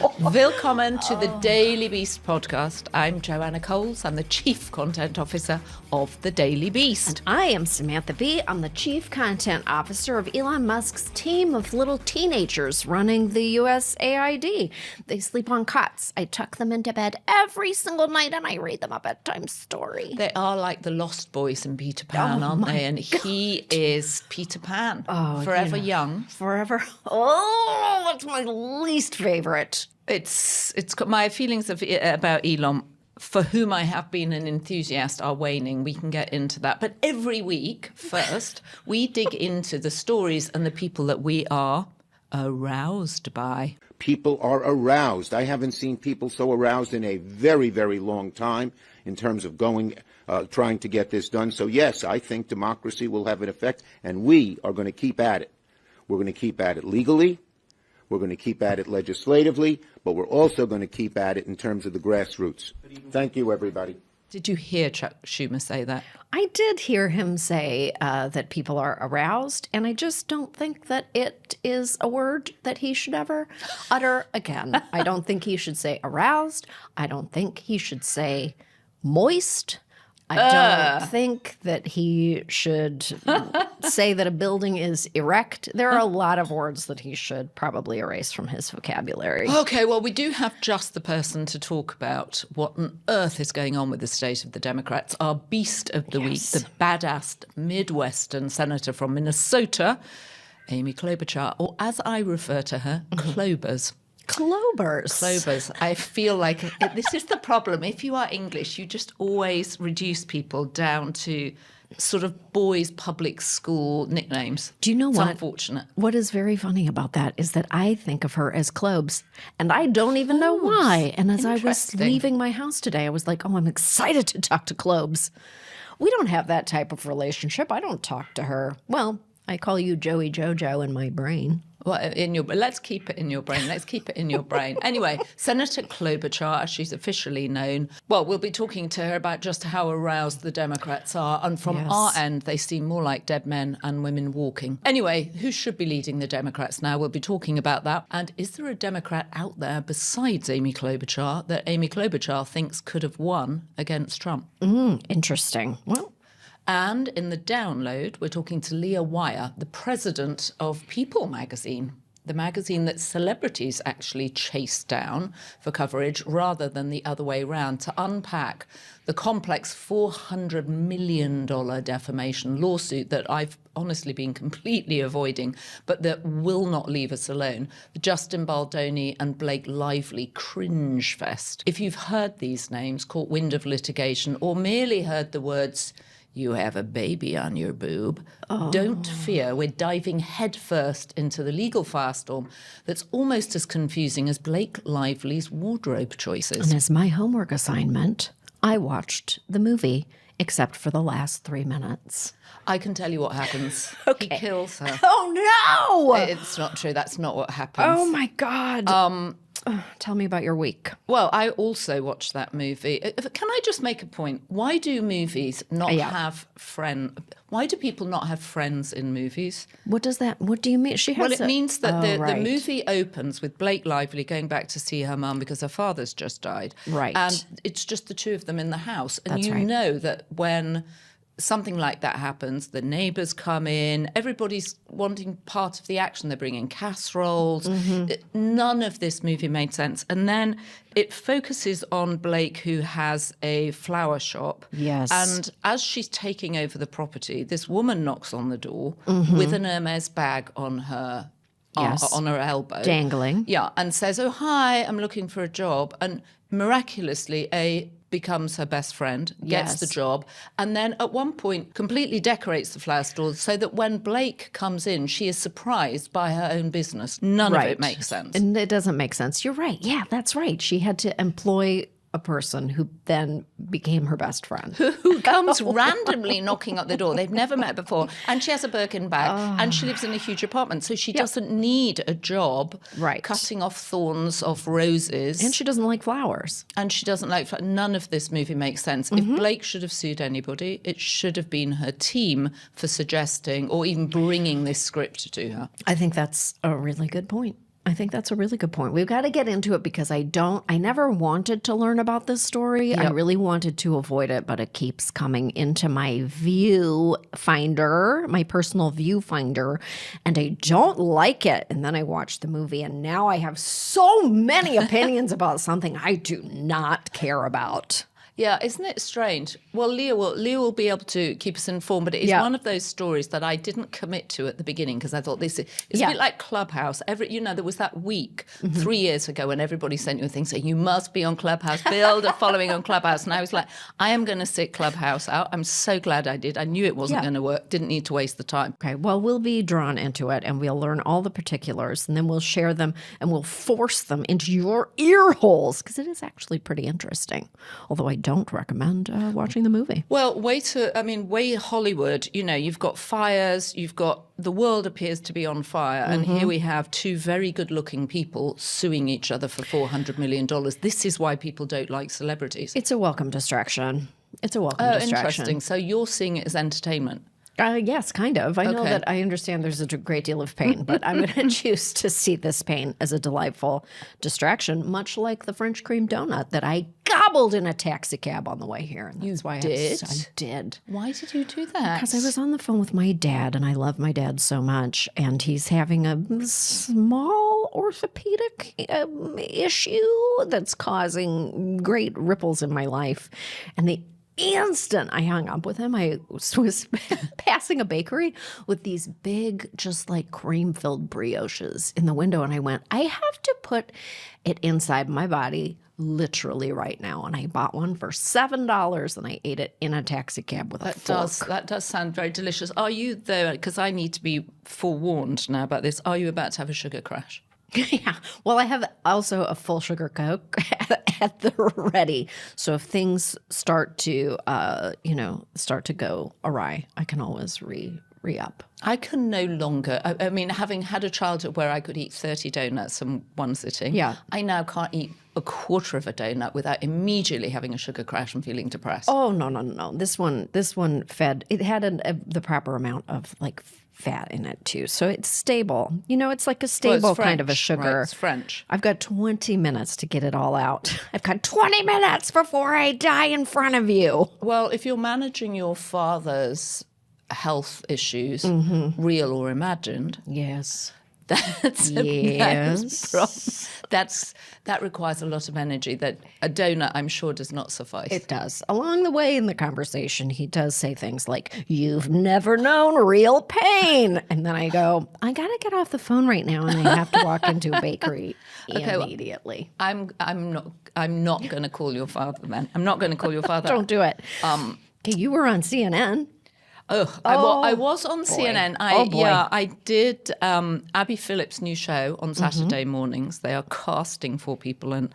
Willkommen to the Daily Beast podcast. I'm Joanna Coles. I'm the Chief Content Officer of the Daily Beast. And I am Samantha Bee. I'm the Chief Content Officer of Elon Musk's team of little teenagers running the USAID. They sleep on cots. I tuck them into bed every single night and I read them a bedtime story. They are like the Lost Boys in Peter Pan, aren't they? And he is Peter Pan, forever young. Forever. Oh, that's my least favorite. It's my feelings about Elon, for whom I have been an enthusiast, are waning. We can get into that. But every week, first, we dig into the stories and the people that we are aroused by. People are aroused. I haven't seen people so aroused in a very, very long time in terms of trying to get this done. So, yes, I think democracy will have an effect, and we are going to keep at it. We're going to keep at it legally. We're going to keep at it legislatively, but we're also going to keep at it in terms of the grassroots. Thank you, everybody. Did you hear Chuck Schumer say that? I did hear him say that people are aroused, and I just don't think that it is a word that he should ever utter again. I don't think he should say aroused. I don't think he should say moist. I don't think that he should say that a building is erect. There are a lot of words that he should probably erase from his vocabulary. Okay, well, we do have just the person to talk about what on earth is going on with the state of the Democrats. Our beast of the week, the badass Midwestern senator from Minnesota, Amy Klobuchar, or as I refer to her, Klobers. Clovers. I feel like this is the problem. If you are English, you just always reduce people down to sort of boys' public school nicknames. Do you know it's what? Unfortunate. What is very funny about that is that I think of her as Clobes, and I don't even know why. And as I was leaving my house today, I was like, oh, I'm excited to talk to Clobes. We don't have that type of relationship. I don't talk to her. Well, I call you Joey Jojo in my brain. Well, let's keep it in your brain. Let's keep it in your brain. Anyway, Senator Klobuchar, as she's officially known. Well, we'll be talking to her about just how aroused the Democrats are. And from our end, they seem more like dead men and women walking. Anyway, who should be leading the Democrats now? We'll be talking about that. And is there a Democrat out there besides Amy Klobuchar that Amy Klobuchar thinks could have won against Trump? Interesting. Well, and in the download, we're talking to Leah Wire, the president of People magazine, the magazine that celebrities actually chase down for coverage rather than the other way around, to unpack the complex $400 million defamation lawsuit that I've honestly been completely avoiding, but that will not leave us alone. The Justin Baldoni and Blake Lively cringe fest. If you've heard these names, caught wind of litigation, or merely heard the words, "You have a baby on your boob," don't fear. We're diving headfirst into the legal firestorm that's almost as confusing as Blake Lively's wardrobe choices. and as my homework assignment, I watched the movie, except for the last 3 minutes. I can tell you what happens. Okay. He kills her. Oh, no! It's not true. That's not what happens. Oh, my God. Tell me about your week. Well, I also watched that movie. Can I just make a point? Why do movies not have friends? Why do people not have friends in movies? What do you mean? She has Well, it means that the right. movie opens with Blake Lively going back to see her mum because her father's just died. Right. And it's just the two of them in the house. And That's you right. know that when something like that happens, the neighbours come in, everybody's wanting part of the action. They're bringing casseroles. None of this movie made sense. And then it focuses on Blake, who has a flower shop. Yes. And as she's taking over the property, this woman knocks on the door with an Hermes bag on her on her elbow. Dangling. Yeah, and says, "Oh, hi, I'm looking for a job." And miraculously, becomes her best friend, gets the job, and then at one point completely decorates the flower store so that when Blake comes in, she is surprised by her own business. None of it makes sense. And it doesn't make sense. You're right. Yeah, that's right. She had to employ a person who then became her best friend. Who comes randomly knocking at the door. They've never met before. And she has a Birkin bag and she lives in a huge apartment. So she doesn't need a job cutting off thorns off roses. And she doesn't like flowers. And she doesn't like none of this movie makes sense. If Blake should have sued anybody, it should have been her team for suggesting or even bringing this script to her. I think that's a really good point. I think that's a really good point. We've got to get into it because I never wanted to learn about this story. I really wanted to avoid it, but it keeps coming into my viewfinder, my personal viewfinder, and I don't like it. And then I watched the movie, and now I have so many opinions about something I do not care about. Yeah, isn't it strange? Well, Leah will be able to keep us informed, but it is one of those stories that I didn't commit to at the beginning because I thought it's a bit like Clubhouse. There was that week 3 years ago when everybody sent you a thing saying you must be on Clubhouse, build a following on Clubhouse, and I was like, I am going to sit Clubhouse out. I'm so glad I did. I knew it wasn't going to work. Didn't need to waste the time. Okay, well, we'll be drawn into it, and we'll learn all the particulars, and then we'll share them, and we'll force them into your ear holes because it is actually pretty interesting. Although I don't recommend watching the movie. Well, way Hollywood, you've got fires, the world appears to be on fire, and here we have two very good-looking people suing each other for $400 million. This is why people don't like celebrities. It's a welcome distraction. Interesting. So you're seeing it as entertainment. Yes, kind of. I know that I understand there's a great deal of pain, but I'm going to choose to see this pain as a delightful distraction, much like the French cream donut that I gobbled in a taxi cab on the way here. And that's why I did. Why did you do that? Because I was on the phone with my dad, and I love my dad so much, and he's having a small orthopedic issue that's causing great ripples in my life. And the instant I hung up with him, I was passing a bakery with these big, just like cream-filled brioches in the window, and I went, I have to put it inside my body literally right now. And I bought one for $7, and I ate it in a taxi cab with a fork. That does sound very delicious. Are you there, because I need to be forewarned now about this, are you about to have a sugar crash? Yeah. Well, I have also a full sugar Coke at the ready. So if things start to, go awry, I can always re-up. I can no longer, I mean, having had a childhood where I could eat 30 donuts in one sitting, I now can't eat a quarter of a donut without immediately having a sugar crash and feeling depressed. Oh, no. This one it had the proper amount of like fat in it too. So it's stable. It's like a stable kind of a sugar. Right, it's French. I've got 20 minutes to get it all out. I've got 20 minutes before I die in front of you. Well, if you're managing your father's health issues, real or imagined. Yes. That requires a lot of energy that a donut, I'm sure, does not suffice. It does. Along the way in the conversation, he does say things like, "You've never known real pain." And then I go, I got to get off the phone right now, and I have to walk into a bakery immediately. I'm not going to call your father, man. I'm not going to call your father. Don't do it. Okay, you were on CNN. I was on CNN. Boy. I did Abby Phillips' new show on Saturday mornings. They are casting for people, and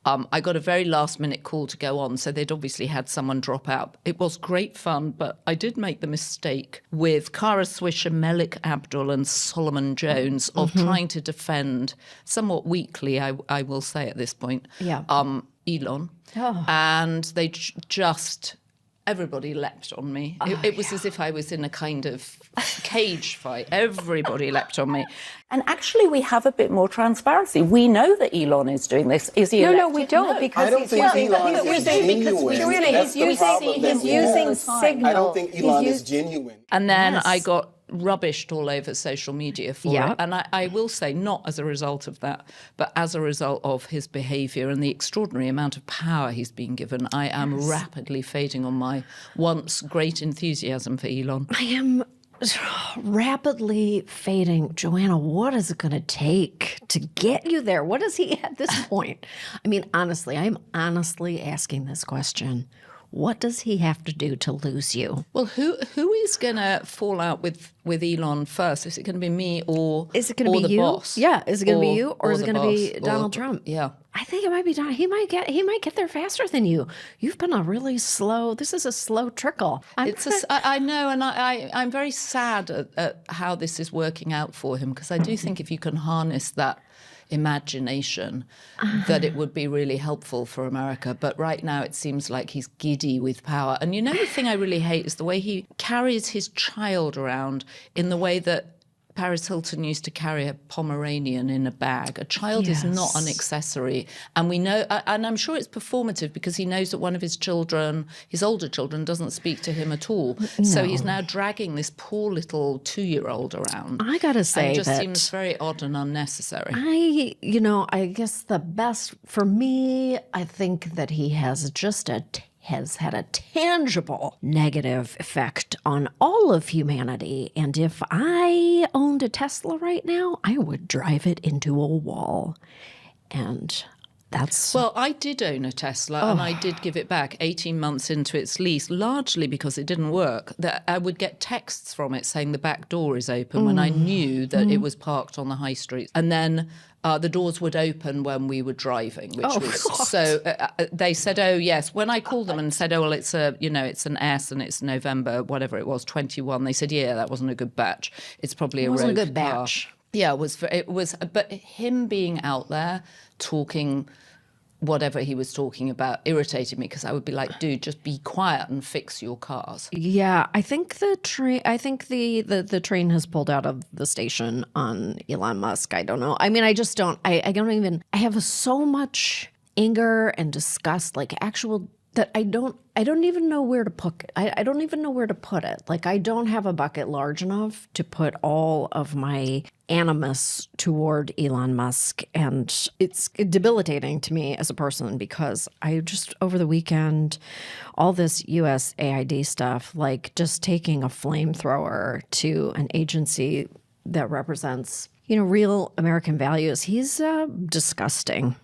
I got a very last-minute call to go on, so they'd obviously had someone drop out. It was great fun, but I did make the mistake with Kara Swisher, Melik Abdul, and Solomon Jones of trying to defend, somewhat weakly, I will say at this point, Elon. And they just... Everybody leapt on me. It was as if I was in a kind of cage fight. Everybody leapt on me. And actually, we have a bit more transparency. We know that Elon is doing this. Is he elected? No, we don't, because I don't think Elon is genuine. He's using signal. I don't think Elon is genuine. And then I got rubbished all over social media for it. And I will say, not as a result of that, but as a result of his behaviour and the extraordinary amount of power he's been given, I am rapidly fading on my once great enthusiasm for Elon. I am rapidly fading. Joanna, what is it going to take to get you there? What is he at this point? I mean, honestly, I'm honestly asking this question. What does he have to do to lose you? Well, who is going to fall out with Elon first? Is it going to be me or is it going to be the you? boss? Yeah, is it going to be you or is it going to be Donald Trump? Yeah, I think it might be Donald. He might get there faster than you. You've been a really slow. This is a slow trickle. I know, and I'm very sad at how this is working out for him, because I do think if you can harness that imagination, that it would be really helpful for America. But right now it seems like he's giddy with power. And the thing I really hate is the way he carries his child around in the way that Paris Hilton used to carry a Pomeranian in a bag. A child is not an accessory. And we know, and I'm sure it's performative because he knows that one of his children, his older children, doesn't speak to him at all. No. So he's now dragging this poor little 2-year-old around. I gotta say, and it just that seems very odd and unnecessary. I guess the best for me, I think that he has had a tangible negative effect on all of humanity. And if I owned a Tesla right now, I would drive it into a wall. And that's... Well, I did own a Tesla and I did give it back 18 months into its lease, largely because it didn't work. That I would get texts from it saying the back door is open when I knew that it was parked on the high street. And then the doors would open when we were driving, which was God. So they said, oh, yes. When I called them and said, oh, well, it's it's an S and it's November, whatever it was, 21. They said, yeah, that wasn't a good batch. It's probably a rogue wasn't a good car. batch. Yeah, it was. But him being out there talking whatever he was talking about irritated me because I would be like, dude, just be quiet and fix your cars. Yeah, I think the train has pulled out of the station on Elon Musk. I don't know. I mean, I just don't. I have so much anger and disgust, that I don't even know where to put it. I don't even know where to put it. Like, I don't have a bucket large enough to put all of my animus toward Elon Musk. And it's debilitating to me as a person because I just, over the weekend, all this USAID stuff, like just taking a flamethrower to an agency that represents, real American values, he's disgusting.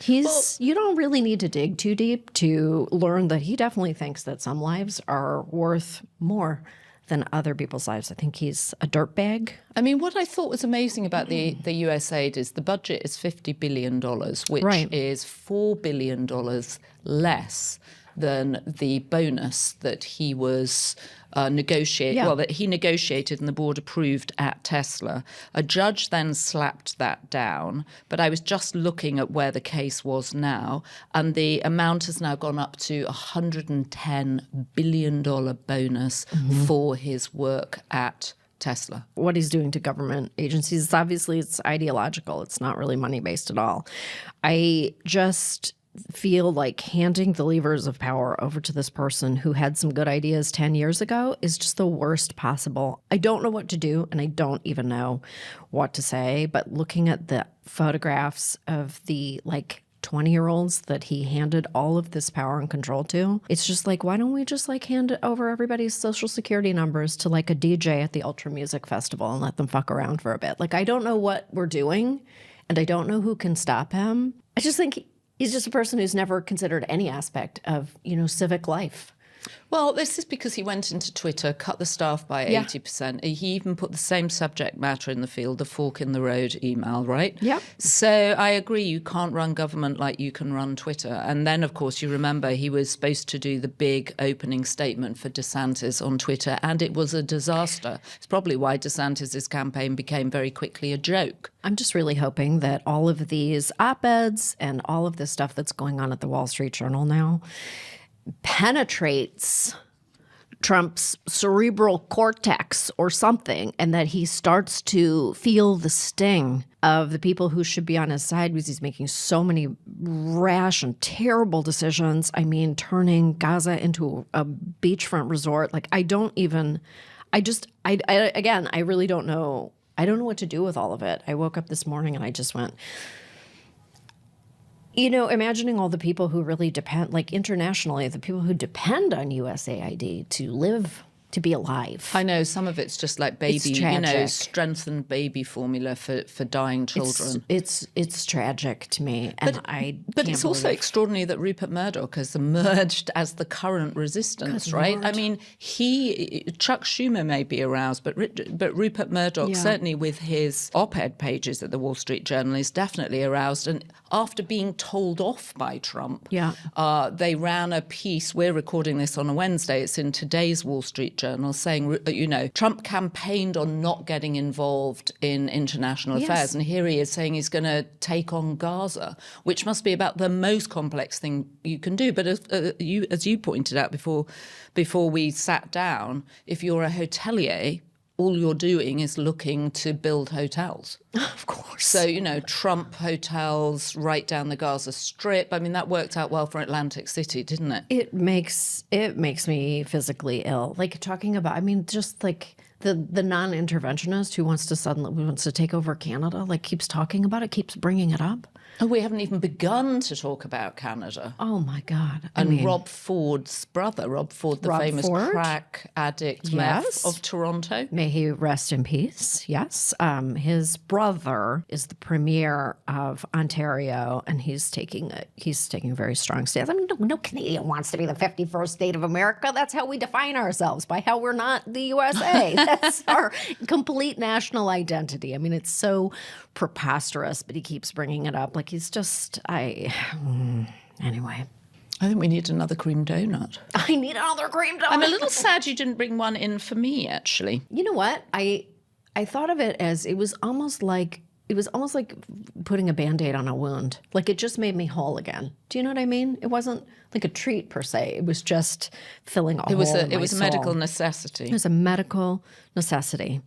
You don't really need to dig too deep to learn that he definitely thinks that some lives are worth more than other people's lives. I think he's a dirtbag. I mean, what I thought was amazing about the USAID is the budget is $50 billion, which is $4 billion less than the bonus that he was that he negotiated and the board approved at Tesla. A judge then slapped that down, but I was just looking at where the case was now, and the amount has now gone up to $110 billion bonus for his work at Tesla. What he's doing to government agencies, it's ideological. It's not really money-based at all. I just feel like handing the levers of power over to this person who had some good ideas 10 years ago is just the worst possible. I don't know what to do, and I don't even know what to say, but looking at the photographs of the 20-year-olds that he handed all of this power and control to, it's just like, why don't we just hand it over everybody's social security numbers to a DJ at the Ultra Music Festival and let them fuck around for a bit? I don't know what we're doing, and I don't know who can stop him. I just think he's just a person who's never considered any aspect of, civic life. Well, this is because he went into Twitter, cut the staff by 80%. He even put the same subject matter in the field, the fork in the road email, right? Yeah. So I agree, you can't run government like you can run Twitter. And then, of course, you remember he was supposed to do the big opening statement for DeSantis on Twitter, and it was a disaster. It's probably why DeSantis' campaign became very quickly a joke. I'm just really hoping that all of these op-eds and all of this stuff that's going on at the Wall Street Journal now penetrates Trump's cerebral cortex or something, and that he starts to feel the sting of the people who should be on his side because he's making so many rash and terrible decisions. I mean, turning Gaza into a beachfront resort. I really don't know. I don't know what to do with all of it. I woke up this morning and I just went, imagining all the people who really depend, internationally, the people who depend on USAID to live, to be alive. I know some of it's just like baby, strengthened baby formula for dying children. It's tragic to me, and But it's also extraordinary that Rupert Murdoch has emerged as the current resistance, right? Lord. I mean, Chuck Schumer may be aroused, but Rupert Murdoch, certainly with his op-ed pages at the Wall Street Journal, is definitely aroused. And after being told off by Trump, they ran a piece. We're recording this on a Wednesday. It's in today's Wall Street Journal saying, Trump campaigned on not getting involved in international affairs. And here he is saying he's going to take on Gaza, which must be about the most complex thing you can do. But as you pointed out before we sat down, if you're a hotelier all you're doing is looking to build hotels. Of course. So, Trump hotels right down the Gaza Strip. I mean, that worked out well for Atlantic City, didn't it? It makes me physically ill. Like talking about, I mean, just like the non-interventionist who wants to take over Canada, like keeps talking about it, keeps bringing it up. Oh, we haven't even begun to talk about Canada. Oh my God. And Rob Ford's brother, Rob Ford, the famous Ford? crack addict meth of Toronto. May he rest in peace. Yes. His brother is the premier of Ontario, and he's taking a very strong stance. I mean, no Canadian wants to be the 51st state of America. That's how we define ourselves, by how we're not the USA. That's our complete national identity. I mean, it's so preposterous, but he keeps bringing it up. Like he's just, anyway. I think we need another cream donut. I need another cream donut. I'm a little sad you didn't bring one in for me, actually. You know what? I thought of it as it was almost like putting a Band-Aid on a wound. Like it just made me whole again. Do you know what I mean? It wasn't like a treat per se. It was just filling a hole in my It was a soul. medical necessity. It was a medical necessity.